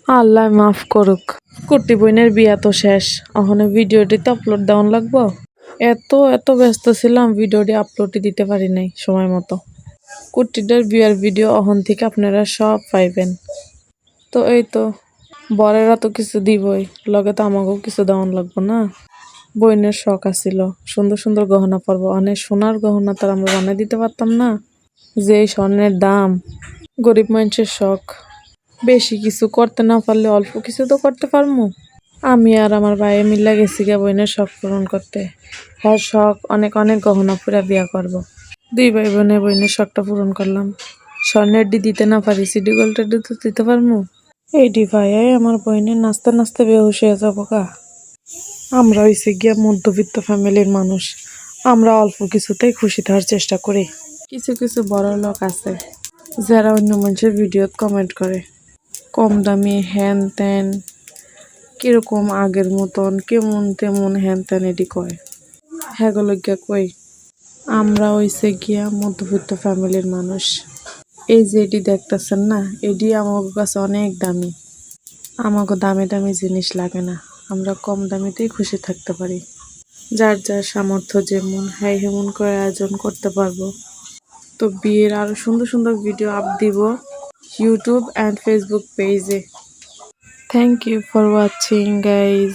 আল্লাহ মাফ করুক। কুটি বোনের বিয়া তো শেষ, ওখানে ভিডিওটি তো আপলোড দেওয়ান লাগবো। এত এত ব্যস্ত ছিলাম, ভিডিওটি আপলোডই দিতে পারি নাই সময় মতো। কুটিটার বিয়ার ভিডিও অহন থেকে আপনারা সব পাইবেন। তো এই তো বরেরা তো কিছু দিবই, লগে তো আমাকেও কিছু দেওয়ান লাগবো না। বইনের শখ আছিল সুন্দর সুন্দর গহনা পরবো, অনেক সোনার গহনা তার আমরা বানিয়ে দিতে পারতাম না। যে এই স্বর্ণের দাম, গরিব মানুষের শখ। বেশি কিছু করতে না পারলে অল্প কিছু তো করতে পারবো। আমি আর আমার ভাই মিল্লা গেছি গা বোনের শখ পূরণ করতে। হ্যাঁ, শখ অনেক অনেক গহনা পুরা বিয়া করব। দুই ভাই বোনে বোনের শখটা পূরণ করলাম। স্বর্ণের ডি দিতে না পারি, সিডি গোল্ডের ডি তো দিতে পারবো। এই ডি ভাই আমার বোনের নাচতে নাচতে বেহুশ হয়ে যাবো গা। আমরা হইছে গিয়া মধ্যবিত্ত ফ্যামিলির মানুষ, আমরা অল্প কিছুতেই খুশি থাকার চেষ্টা করি। কিছু কিছু বড় লোক আছে যারা অন্য মানুষের ভিডিওত কমেন্ট করে কম দামি হ্যান ত্যান, কিরকম আগের মতন কেমন তেমন হ্যান ত্যান এডি কয়। হ্যাঁ গিয়া কই আমরা হইছে গিয়া মধ্যবিত্ত ফ্যামিলির মানুষ। এই যে এটি দেখতেছেন না, এটি আমার কাছে অনেক দামি। আমাকে দামি দামি জিনিস লাগে না, আমরা কম দামিতেই খুশি থাকতে পারি। যার যার সামর্থ্য যেমন, হ্যাঁ হেমন করে আয়োজন করতে পারবো। তো বিয়ের আরো সুন্দর সুন্দর ভিডিও আপ দিব ইউটিউব অ্যান্ড ফেসবুক পেজে। Thank you for watching guys.